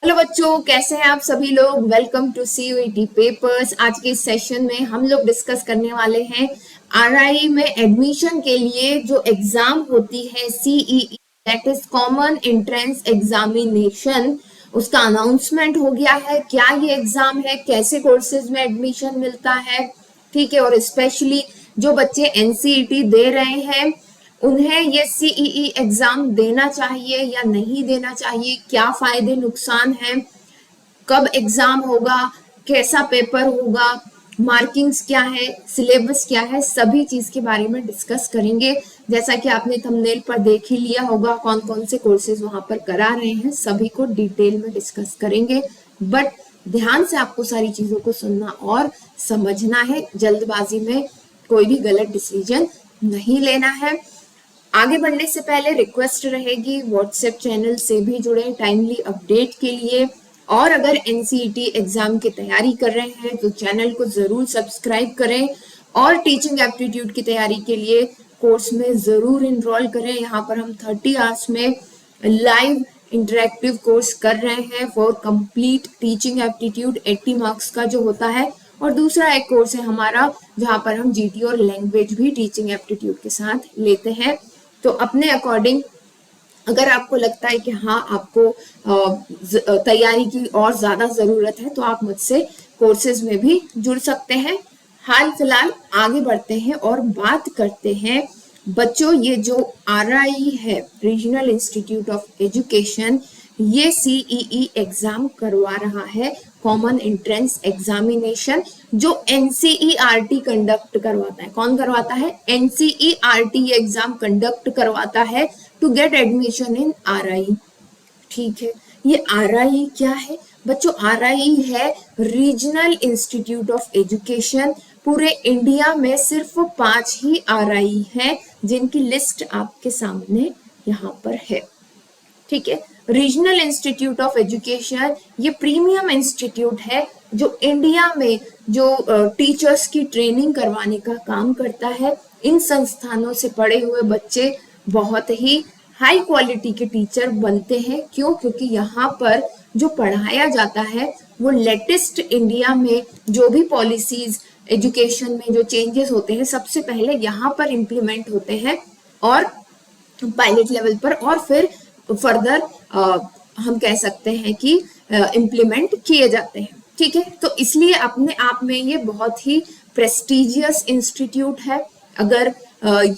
Hello बच्चों, कैसे हैं आप सभी लोग। Welcome to CUET papers. आज के इस सेशन में हम लोग डिस्कस करने वाले हैं RI में एडमिशन के लिए जो एग्जाम होती है CEE, that is common entrance examination. उसका अनाउंसमेंट हो गया है। क्या ये एग्जाम है, कैसे कोर्सेज में एडमिशन मिलता है, ठीक है। और स्पेशली जो बच्चे NCET दे रहे हैं उन्हें ये CEE एग्जाम देना चाहिए या नहीं देना चाहिए, क्या फायदे नुकसान हैं, कब एग्जाम होगा, कैसा पेपर होगा, मार्किंग्स क्या है, सिलेबस क्या है, सभी चीज के बारे में डिस्कस करेंगे। जैसा कि आपने थंबनेल पर देख ही लिया होगा कौन कौन से कोर्सेज वहां पर करा रहे हैं, सभी को डिटेल में डिस्कस करेंगे। बट ध्यान से आपको सारी चीजों को सुनना और समझना है। जल्दबाजी में कोई भी गलत डिसीजन नहीं लेना है। आगे बढ़ने से पहले रिक्वेस्ट रहेगी व्हाट्सएप चैनल से भी जुड़े टाइमली अपडेट के लिए। और अगर NCET एग्जाम की तैयारी कर रहे हैं तो चैनल को जरूर सब्सक्राइब करें और टीचिंग एप्टीट्यूड की तैयारी के लिए कोर्स में जरूर इनरोल करें। यहाँ पर हम 30 आवर्स में लाइव इंटरेक्टिव कोर्स कर रहे हैं for complete teaching aptitude. 80 marks का जो होता है। और दूसरा एक कोर्स है हमारा जहाँ पर हम GT और लैंग्वेज भी टीचिंग एप्टीट्यूड के साथ लेते हैं। तो अपने अकॉर्डिंग अगर आपको लगता है कि हाँ आपको तैयारी की और ज्यादा जरूरत है तो आप मुझसे कोर्सेज में भी जुड़ सकते हैं। हाल फिलहाल आगे बढ़ते हैं और बात करते हैं बच्चों, ये जो RI है, रीजनल इंस्टीट्यूट ऑफ एजुकेशन, ये CEE एग्जाम करवा रहा है, कॉमन एंट्रेंस एग्जामिनेशन, जो NCERT कंडक्ट करवाता है। कौन करवाता है? NCERT एग्जाम कंडक्ट करवाता है to get admission in RI। ठीक है, ये RI क्या है बच्चों? RI है रीजनल इंस्टीट्यूट ऑफ एजुकेशन। पूरे इंडिया में सिर्फ 5 ही RI हैं जिनकी लिस्ट आपके सामने यहाँ पर है। ठीक है, रीजनल इंस्टीट्यूट ऑफ एजुकेशन ये प्रीमियम इंस्टीट्यूट है जो इंडिया में जो टीचर्स की ट्रेनिंग करवाने का काम करता है। इन संस्थानों से पढ़े हुए बच्चे बहुत ही हाई क्वालिटी के टीचर बनते हैं। क्यों? क्योंकि यहाँ पर जो पढ़ाया जाता है वो लेटेस्ट इंडिया में जो भी पॉलिसीज एजुकेशन में जो चेंजेस होते हैं सबसे पहले यहाँ पर इम्प्लीमेंट होते हैं और पायलट लेवल पर, और फिर फर्दर हम कह सकते हैं कि इम्प्लीमेंट किए जाते हैं। ठीक है, तो इसलिए अपने आप में ये बहुत ही प्रेस्टिजियस इंस्टीट्यूट है। अगर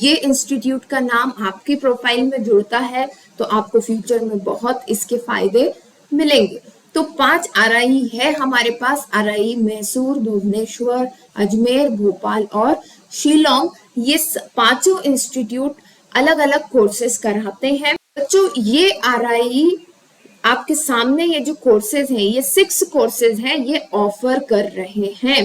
ये इंस्टीट्यूट का नाम आपकी प्रोफाइल में जुड़ता है तो आपको फ्यूचर में बहुत इसके फायदे मिलेंगे। तो 5 RI है हमारे पास। RI मैसूर, भुवनेश्वर, अजमेर, भोपाल और शिलोंग। ये पांचों इंस्टीट्यूट अलग अलग कोर्सेज कराते हैं बच्चों। ये RI आपके सामने ये जो कोर्सेज हैं, ये 6 कोर्सेज हैं, ये ऑफर कर रहे हैं,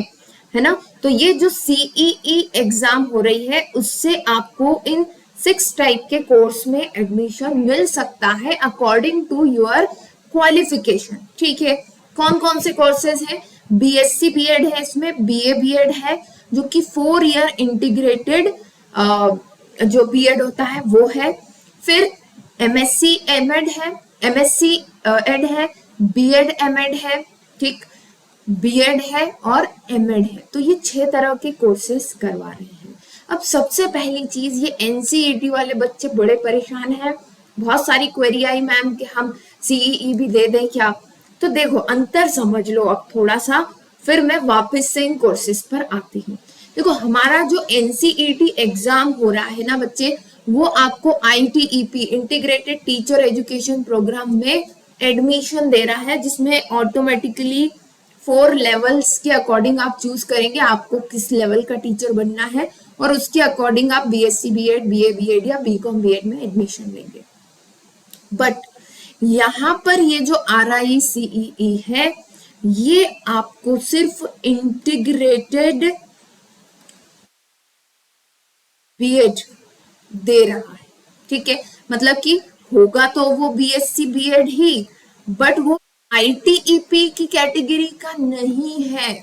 है ना। तो ये जो CEE एग्जाम हो रही है उससे आपको इन 6 टाइप के कोर्स में एडमिशन मिल सकता है अकॉर्डिंग टू योर क्वालिफिकेशन। ठीक है, कौन कौन से कोर्सेज हैं? BSc BEd है, इसमें BA BEd है जो कि 4 ईयर इंटीग्रेटेड जो BEd होता है वो है। फिर MSc MEd है, MSc ED है, BEd MEd है, ठीक, BEd है और MEd है। तो ये 6 तरह के कोर्सेस करवा रहे हैं। अब सबसे पहली चीज, ये NCET वाले बच्चे बड़े परेशान हैं। बहुत सारी क्वेरी आई मैम कि हम CEE भी दे दें क्या? तो देखो अंतर समझ लो अब थोड़ा सा, फिर मैं वापस से इन कोर्सेज पर आती हूँ। देखो हमारा जो NCET एग्जाम हो रहा है ना बच्चे, वो आपको ITEP integrated teacher education program में एडमिशन दे रहा है, जिसमें ऑटोमेटिकली 4 लेवल्स के अकॉर्डिंग आप चूज करेंगे आपको किस लेवल का टीचर बनना है, और उसके अकॉर्डिंग आप BSc BEd, BA BEd या BCom BEd में एडमिशन लेंगे। बट यहाँ पर ये जो RI CEE है ये आपको सिर्फ इंटीग्रेटेड BEd दे रहा है। ठीक है, मतलब कि होगा तो वो BSc BEd ही, बट वो ITEP की कैटेगरी का नहीं है।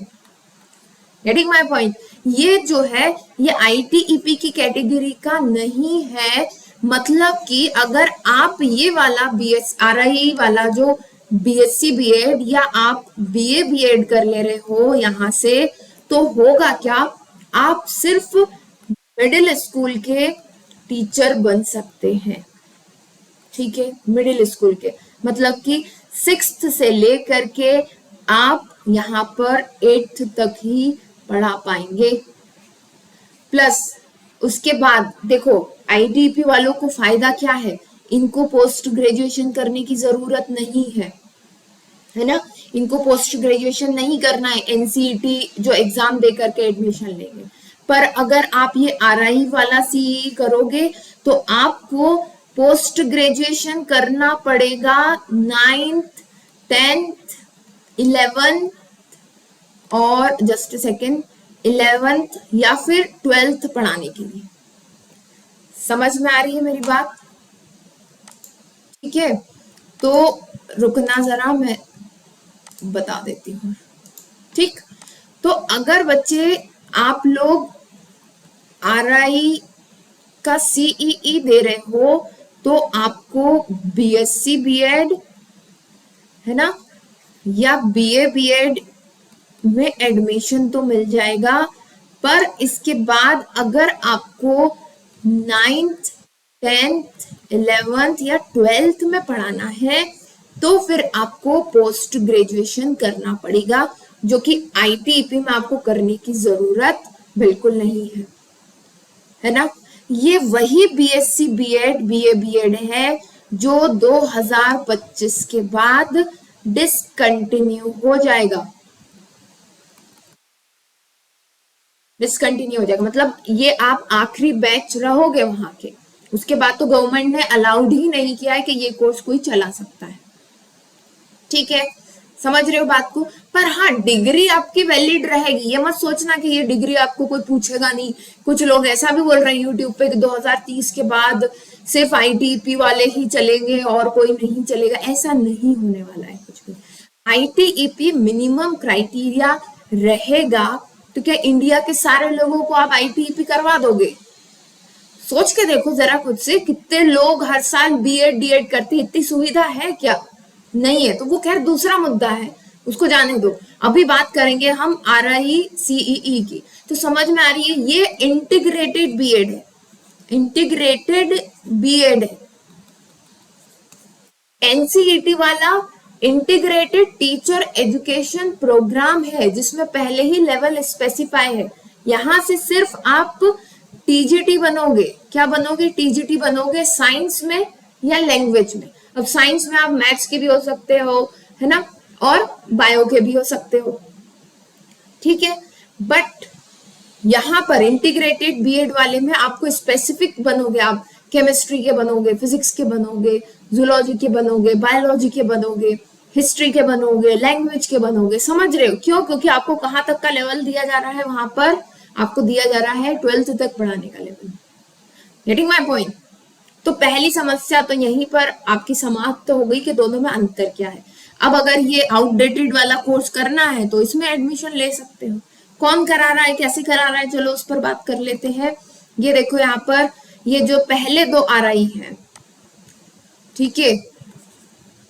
Getting my point? ये जो है ये ITEP की कैटेगरी का नहीं है। मतलब कि अगर आप ये वाला RI वाला जो बीएससी बीएड या आप बीए बीएड कर ले रहे हो यहाँ से, तो होगा क्या, आप सिर्फ मिडिल स्कूल के टीचर बन सकते हैं। ठीक है, मिडिल स्कूल के मतलब कि 6th से लेकर के आप यहाँ पर 8th तक ही पढ़ा पाएंगे। प्लस उसके बाद देखो आईटीपी वालों को फायदा क्या है, इनको पोस्ट ग्रेजुएशन करने की जरूरत नहीं है ना, इनको पोस्ट ग्रेजुएशन नहीं करना है, एनसीईटी जो एग्जाम दे करके एडमिशन लेंगे। पर अगर आप ये आरआई वाला सीई करोगे तो आपको पोस्ट ग्रेजुएशन करना पड़ेगा 9th 10th 11th और जस्ट सेकेंड 11th या फिर 12th पढ़ाने के लिए। समझ में आ रही है मेरी बात? ठीक है, तो रुकना जरा, मैं बता देती हूँ। ठीक, तो अगर बच्चे आप लोग आरआई का सीईई दे रहे हो तो आपको बीएससी बीएड है ना या बीए बीएड में एडमिशन तो मिल जाएगा, पर इसके बाद अगर आपको 9th 10th 11th या 12th में पढ़ाना है तो फिर आपको पोस्ट ग्रेजुएशन करना पड़ेगा, जो कि आईटीईपी में आपको करने की जरूरत बिल्कुल नहीं है ना। ये वही बीएससी बीएड बीए बीएड है जो 2025 के बाद डिसकंटिन्यू हो जाएगा। डिसकंटिन्यू हो जाएगा मतलब ये आप आखिरी बैच रहोगे वहां के, उसके बाद तो गवर्नमेंट ने अलाउड ही नहीं किया है कि ये कोर्स कोई चला सकता है। ठीक है, समझ रहे हो बात को? पर हाँ, डिग्री आपकी वैलिड रहेगी, ये मत सोचना कि ये डिग्री आपको कोई पूछेगा नहीं। कुछ लोग ऐसा भी बोल रहे हैं यूट्यूब पे कि 2030 के बाद सिर्फ आईटीईपी वाले ही चलेंगे और कोई नहीं चलेगा। ऐसा नहीं होने वाला है कुछ भी। आईटीईपी मिनिमम क्राइटेरिया रहेगा, तो क्या इंडिया के सारे लोगों को आप आईटीईपी करवा दोगे? सोच के देखो जरा खुद से, कितने लोग हर साल बीएड डीएड करते हैं, इतनी सुविधा है क्या? नहीं है। तो वो खैर दूसरा मुद्दा है, उसको जाने दो। अभी बात करेंगे हम आरआई सीईई की। तो समझ में आ रही है, ये इंटीग्रेटेड बीएड है, इंटीग्रेटेड बीएड है। एनसीईटी वाला इंटीग्रेटेड टीचर एजुकेशन प्रोग्राम है, जिसमें पहले ही लेवल स्पेसिफाई है। यहां से सिर्फ आप टीजीटी बनोगे। क्या बनोगे? टीजीटी बनोगे, साइंस में या लैंग्वेज में। अब साइंस में आप मैथ्स के भी हो सकते हो, है ना, और बायो के भी हो सकते हो। ठीक है, बट यहां पर इंटीग्रेटेड बीएड वाले में आपको स्पेसिफिक बनोगे, आप केमिस्ट्री के बनोगे, फिजिक्स के बनोगे, जूलॉजी के बनोगे, बायोलॉजी के बनोगे, हिस्ट्री के बनोगे, लैंग्वेज के बनोगे। समझ रहे हो क्यों? क्योंकि आपको कहां तक का लेवल दिया जा रहा है, वहां पर आपको दिया जा रहा है 12th तक पढ़ाने का लेवल। Getting my point? तो पहली समस्या तो यहीं पर आपकी समाप्त हो गई कि दोनों में अंतर क्या है। अब अगर ये आउटडेटेड वाला कोर्स करना है तो इसमें एडमिशन ले सकते हो। कौन करा रहा है, कैसे करा रहा है, चलो उस पर बात कर लेते हैं। ये देखो यहाँ पर, ये जो पहले दो आरआई हैं, ठीक है,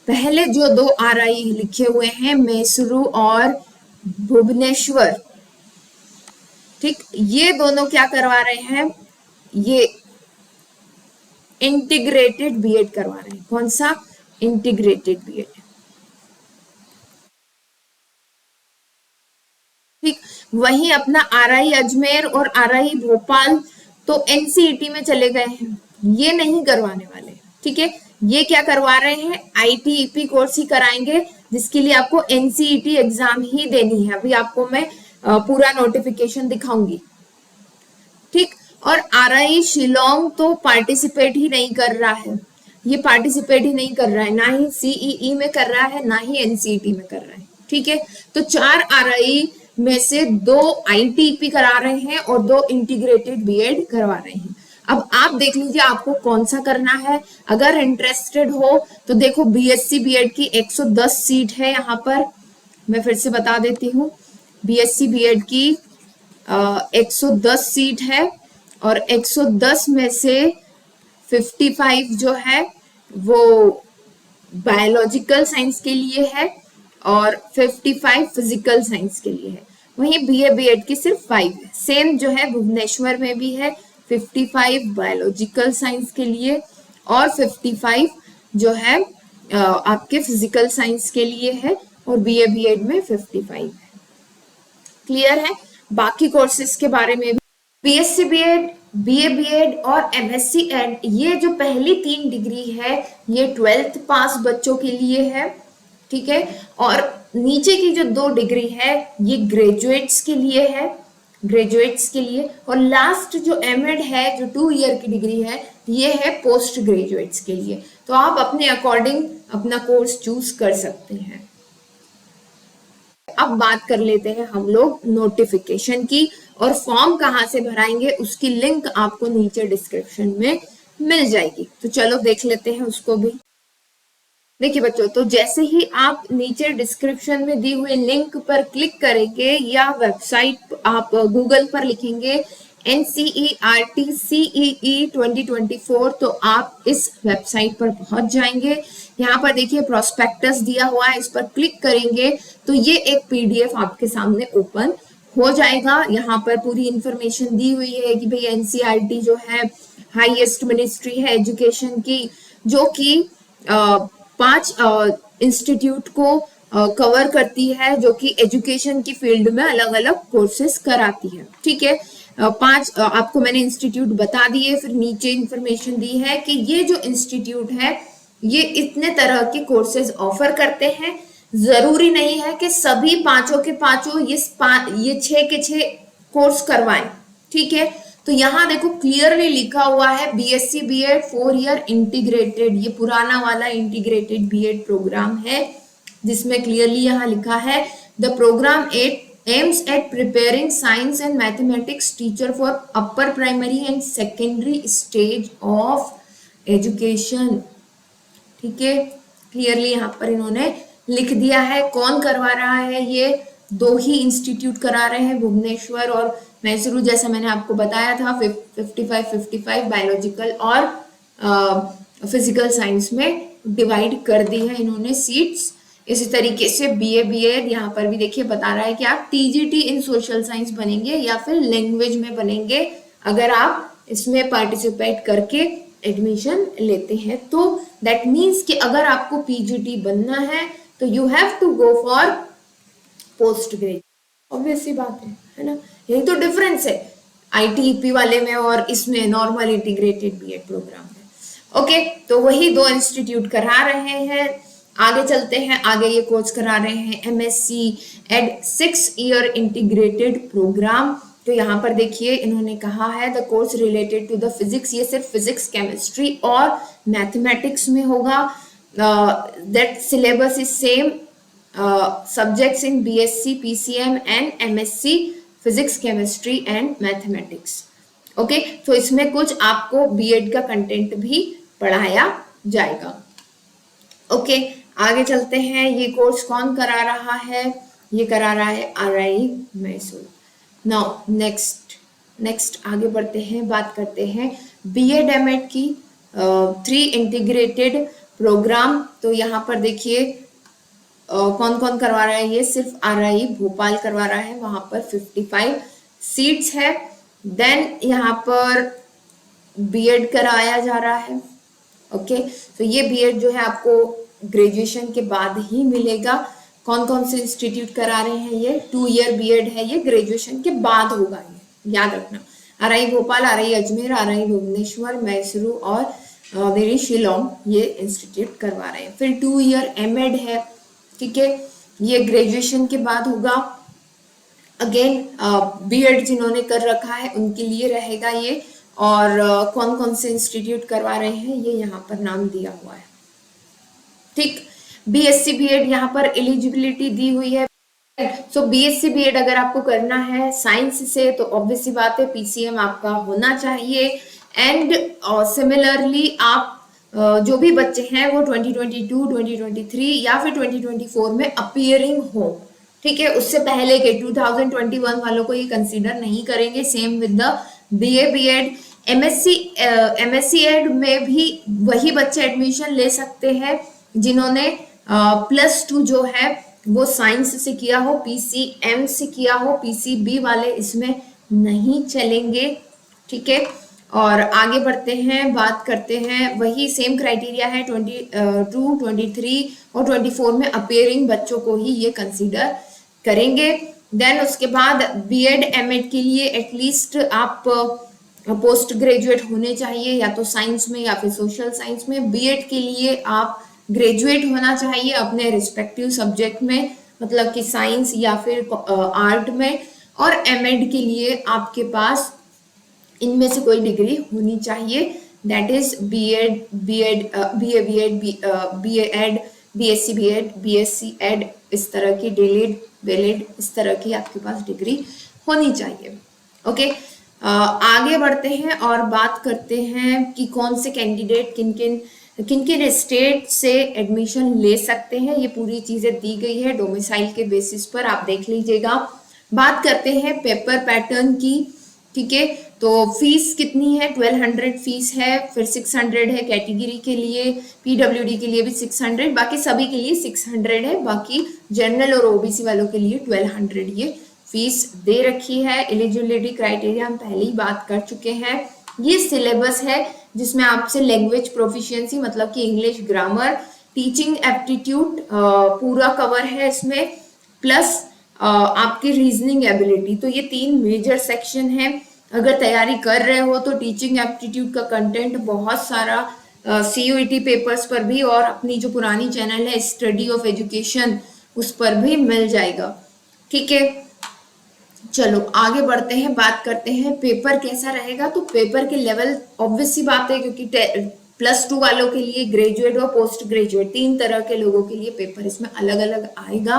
पहले जो दो आरआई लिखे हुए हैं, मैसूरू और भुवनेश्वर, ठीक, ये दोनों क्या करवा रहे हैं? ये इंटीग्रेटेड बीएड करवा रहे हैं। कौन सा? Integrated BEd. ठीक, वहीं अपना आरआई अजमेर और आरआई भोपाल तो एनसीईटी में चले गए हैं, ये नहीं करवाने वाले। ठीक है, ये क्या करवा रहे हैं? आईटीईपी कोर्स ही कराएंगे, जिसके लिए आपको एनसीईटी एग्जाम ही देनी है। अभी आपको मैं पूरा नोटिफिकेशन दिखाऊंगी। ठीक, और आरआई शिलोंग तो पार्टिसिपेट ही नहीं कर रहा है, ये पार्टिसिपेट ही नहीं कर रहा है, ना ही सीईई में कर रहा है, ना ही एनसीईटी में कर रहा है। ठीक है, तो 4 आरआई में से 2 आईटीईपी करा रहे हैं और 2 इंटीग्रेटेड बीएड करवा रहे हैं। अब आप देख लीजिए आपको कौन सा करना है। अगर इंटरेस्टेड हो तो देखो, बीएससी बीएड की 110 सीट है यहाँ पर, मैं फिर से बता देती हूँ। बीएससी बीएड की 110 सीट है और 110 में से 55 जो है वो बायोलॉजिकल साइंस के लिए है और 55 फिजिकल साइंस के लिए है। वहीं बीए बीएड की सिर्फ 5 है। सेम जो है भुवनेश्वर में भी है, 55 बायोलॉजिकल साइंस के लिए और 55 जो है आपके फिजिकल साइंस के लिए है, और बीए बीएड में 55 है। क्लियर है? बाकी कोर्सेज के बारे में भी, बीएससी बीएड, बीए बीएड और एमएससी एड, ये जो पहली 3 डिग्री है ये 12th पास बच्चों के लिए है, ठीक है। और नीचे की जो 2 डिग्री है ये ग्रेजुएट्स के लिए है, ग्रेजुएट्स के लिए। और लास्ट जो एमएड है, जो 2 ईयर की डिग्री है, ये है पोस्ट ग्रेजुएट्स के लिए। तो आप अपने अकॉर्डिंग अपना कोर्स चूज कर सकते हैं। अब बात कर लेते हैं हम लोग नोटिफिकेशन की, और फॉर्म कहाँ से भराएंगे उसकी लिंक आपको नीचे डिस्क्रिप्शन में मिल जाएगी। तो चलो देख लेते हैं उसको भी। देखिए बच्चों, तो जैसे ही आप नीचे डिस्क्रिप्शन में दी हुई लिंक पर क्लिक करेंगे या वेबसाइट आप गूगल पर लिखेंगे NCERT CEE 2024, तो आप इस वेबसाइट पर पहुंच जाएंगे। यहाँ पर देखिए प्रोस्पेक्टस दिया हुआ है, इस पर क्लिक करेंगे तो ये एक PDF आपके सामने ओपन हो जाएगा। यहाँ पर पूरी इंफॉर्मेशन दी हुई है कि भाई NCERT जो है हाईएस्ट मिनिस्ट्री है एजुकेशन की, जो कि 5 इंस्टीट्यूट को कवर करती है, जो कि एजुकेशन की फील्ड में अलग अलग कोर्सेज कराती है, ठीक है। 5 आपको मैंने इंस्टीट्यूट बता दिए, फिर नीचे इंफॉर्मेशन दी है कि ये जो इंस्टीट्यूट है ये इतने तरह के कोर्सेज ऑफर करते हैं। जरूरी नहीं है कि सभी 5 के 5 ये 6 के 6 कोर्स करवाएं, ठीक है। तो यहाँ देखो क्लियरली लिखा हुआ है बीएससी बीएड 4 ईयर इंटीग्रेटेड, ये पुराना वाला इंटीग्रेटेड बीएड प्रोग्राम है, जिसमें क्लियरली यहाँ लिखा है the program aims at preparing science and mathematics teacher for upper primary and secondary stage of education, ठीक है। क्लियरली यहाँ पर इन्होंने लिख दिया है। कौन करवा रहा है? ये 2 ही इंस्टीट्यूट करा रहे हैं, भुवनेश्वर और मैसूरू, जैसा मैंने आपको बताया था। 55 बायोलॉजिकल और फिजिकल साइंस में डिवाइड कर दी है इन्होंने सीट्स। इसी तरीके से बीए बीएड यहाँ पर भी देखिए बता रहा है कि आप टीजीटी इन सोशल साइंस बनेंगे या फिर लैंग्वेज में बनेंगे अगर आप इसमें पार्टिसिपेट करके एडमिशन लेते हैं। तो दैट मीन्स कि अगर आपको पीजीटी बनना है तो you have to go for post graduate. Obvious सी बात है ना, यही तो डिफरेंस है आईटीईपी वाले में और इसमें नॉर्मल इंटीग्रेटेड बीएड प्रोग्राम है। ओके, तो वही 2 इंस्टीट्यूट करा रहे हैं। आगे चलते हैं, आगे ये कोर्स करा रहे हैं MSc Ed 6 year integrated program. तो यहाँ पर देखिए इन्होंने कहा है the course related to the physics, ये सिर्फ फिजिक्स केमिस्ट्री और मैथमेटिक्स में होगा। That syllabus is same subjects in BSc PCM and MSc physics chemistry and mathematics. Okay, तो इसमें कुछ आपको बीएड का कंटेंट भी पढ़ाया जाएगा। ओके, आगे चलते हैं। ये कोर्स कौन करा रहा है? ये करा रहा है RI मैसूर। नाउ नेक्स्ट आगे बढ़ते हैं, बात करते हैं बीएड एमएड की 3 इंटीग्रेटेड प्रोग्राम। तो यहाँ पर देखिए कौन कौन करवा रहा है। ये सिर्फ RI भोपाल करवा रहा है, वहां पर 55 सीट्स है। देन यहाँ पर बीएड कराया जा रहा है। ओके, तो ये बीएड जो है आपको ग्रेजुएशन के बाद ही मिलेगा। कौन कौन से इंस्टीट्यूट करा रहे हैं? ये 2 ईयर बीएड है, ये ग्रेजुएशन के बाद होगा, ये याद रखना। RI Bhopal, RI Ajmer, RI Bhubaneswar, Mysuru और मेरी शिलोंग, ये इंस्टीट्यूट करवा रहे हैं। फिर 2 ईयर एमएड है, ठीक है, ये ग्रेजुएशन के बाद होगा। अगेन बीएड जिन्होंने कर रखा है उनके लिए रहेगा ये। और कौन कौन से इंस्टीट्यूट करवा रहे हैं ये यहाँ पर नाम दिया हुआ है, ठीक। बीएससी बीएड यहाँ पर एलिजिबिलिटी दी हुई है। सो बीएससी बीएड अगर आपको करना है साइंस से तो ऑब्वियस सी बात है पीसीएम आपका होना चाहिए। एंड सिमिलरली आप जो भी बच्चे हैं वो 2022, 2023 या फिर 2024 में अपीयरिंग हो, ठीक है, उससे पहले के 2021 वालों को ये कंसीडर नहीं करेंगे। Same with the BA BEd. MSc Ed में भी वही बच्चे एडमिशन ले सकते हैं जिन्होंने +2 जो है वो साइंस से किया हो, PCM से किया हो, PCB वाले इसमें नहीं चलेंगे, ठीक है। और आगे बढ़ते हैं, बात करते हैं, वही सेम क्राइटेरिया है 22, 23 और 24 में अपियरिंग बच्चों को ही ये कंसीडर करेंगे। देन उसके बाद बीएड एमएड के लिए एटलीस्ट आप पोस्ट ग्रेजुएट होने चाहिए, या तो साइंस में या फिर सोशल साइंस में। बीएड के लिए आप ग्रेजुएट होना चाहिए अपने रिस्पेक्टिव सब्जेक्ट में, मतलब कि साइंस या फिर आर्ट में। और एमएड के लिए आपके पास इनमें से कोई डिग्री होनी चाहिए, that is BEd, BEd, BA BEd, BEd, BSc BEd, BSc Ed, इस तरह की डीलिड वेलिड, इस तरह की आपके पास डिग्री होनी चाहिए। ओके, आगे बढ़ते हैं और बात करते हैं कि कौन से कैंडिडेट किन किन स्टेट से एडमिशन ले सकते हैं। ये पूरी चीजें दी गई है डोमिसाइल के बेसिस पर, आप देख लीजिएगा। बात करते हैं पेपर पैटर्न की, ठीक है। तो फीस कितनी है? 1200 फीस है, फिर 600 है कैटेगरी के लिए, पीडब्ल्यूडी के लिए भी 600, बाकी सभी के लिए 600 है, बाकी जनरल और ओबीसी वालों के लिए 1200 ये फीस दे रखी है। एलिजिबिलिटी क्राइटेरिया हम पहले ही बात कर चुके हैं। ये सिलेबस है जिसमें आपसे लैंग्वेज प्रोफिशिएंसी मतलब कि इंग्लिश ग्रामर, टीचिंग एप्टीट्यूड पूरा कवर है इसमें, प्लस आपकी रीजनिंग एबिलिटी। तो ये 3 मेजर सेक्शन है। अगर तैयारी कर रहे हो तो टीचिंग एप्टीट्यूड का कंटेंट बहुत सारा CUET पेपर्स पर भी और अपनी जो पुरानी चैनल है स्टडी ऑफ एजुकेशन उस पर भी मिल जाएगा, ठीक है। चलो आगे बढ़ते हैं, बात करते हैं पेपर कैसा रहेगा। तो पेपर के लेवल ऑब्वियस सी बात है, क्योंकि +2 वालों के लिए ग्रेजुएट और पोस्ट ग्रेजुएट 3 तरह के लोगों के लिए पेपर इसमें अलग अलग आएगा,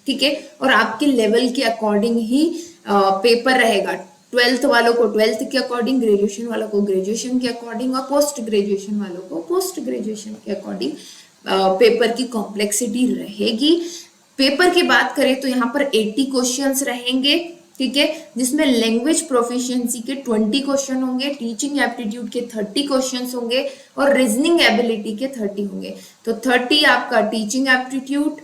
ठीक है। और आपके लेवल के अकॉर्डिंग ही पेपर रहेगा। 12th वालों को 12th के अकॉर्डिंग, ग्रेजुएशन वालों को ग्रेजुएशन के अकॉर्डिंग और पोस्ट ग्रेजुएशन वालों को पोस्ट ग्रेजुएशन के अकॉर्डिंग पेपर की कॉम्प्लेक्सिटी रहेगी। पेपर की बात करें तो यहाँ पर 80 क्वेश्चंस रहेंगे, ठीक है, जिसमें लैंग्वेज प्रोफिशिएंसी के 20 क्वेश्चन होंगे, टीचिंग एप्टीट्यूड के 30 क्वेश्चंस होंगे और रीजनिंग एबिलिटी के 30 होंगे। तो 30 आपका टीचिंग एप्टीट्यूड,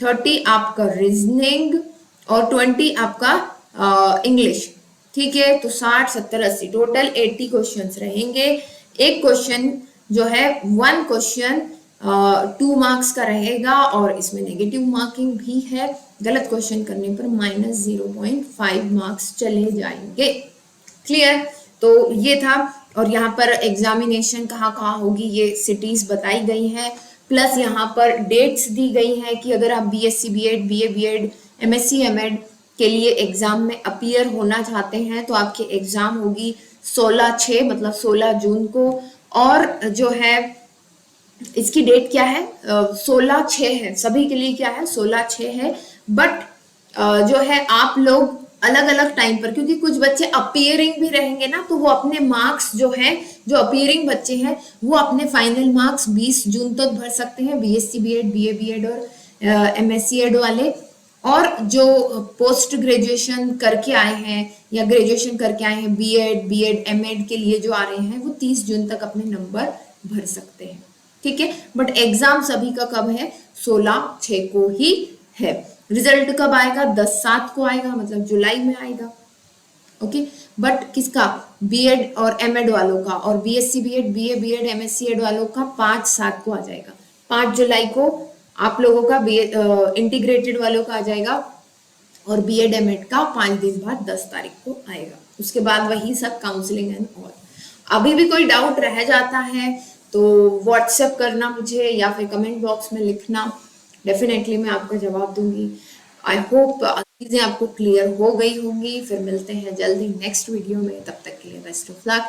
30 आपका रीजनिंग और 20 आपका इंग्लिश, ठीक है। तो 60, 70, 80 टोटल 80 क्वेश्चंस रहेंगे। एक क्वेश्चन जो है 1 क्वेश्चन 2 मार्क्स का रहेगा और इसमें नेगेटिव मार्किंग भी है। गलत क्वेश्चन करने पर -0.5 मार्क्स चले जाएंगे। क्लियर? तो ये था। और यहाँ पर एग्जामिनेशन कहाँ होगी ये सिटीज बताई गई हैं, प्लस यहाँ पर डेट्स दी गई हैं कि अगर आप BSc BEd, BA BEd, MSc MAd के लिए एग्जाम में अपीयर होना चाहते हैं तो आपकी एग्जाम होगी 16/6 मतलब 16 जून को। और जो है इसकी डेट क्या है? 16/6 है, सभी के लिए क्या है? 16/6 है। बट जो है आप लोग अलग अलग टाइम पर, क्योंकि कुछ बच्चे अपीयरिंग भी रहेंगे ना, तो वो अपने मार्क्स जो है, जो अपीयरिंग बच्चे हैं वो अपने फाइनल मार्क्स 20 जून तक भर सकते हैं, BSc BEd, BA BEd और MSc ED वाले। और जो पोस्ट ग्रेजुएशन करके आए हैं या ग्रेजुएशन करके आए हैं BEd MAd के लिए जो आ रहे हैं वो 30 जून तक अपने नंबर भर सकते हैं, ठीक है। बट एग्जाम सभी का कब है? 16/6 को ही है। रिजल्ट कब आएगा? 10/7 को आएगा, मतलब जुलाई में आएगा, ओके। बट किसका? BEd और MAd वालों का, और BSc BEd, BA BEd, MSc ED वालों का 5/7 को आ जाएगा। 5 जुलाई को आप लोगों का इंटीग्रेटेड वालों का आ जाएगा और BEd MAd का 5 दिन बाद 10 तारीख को आएगा। उसके बाद वही सब काउंसलिंग एंड ऑल। अभी भी कोई डाउट रह जाता है तो व्हाट्सएप करना मुझे या फिर कमेंट बॉक्स में लिखना, डेफिनेटली मैं आपका जवाब दूंगी। आई होप चीजें आपको क्लियर हो गई होंगी। फिर मिलते हैं जल्दी नेक्स्ट वीडियो में, तब तक के लिए बेस्ट ऑफ लक।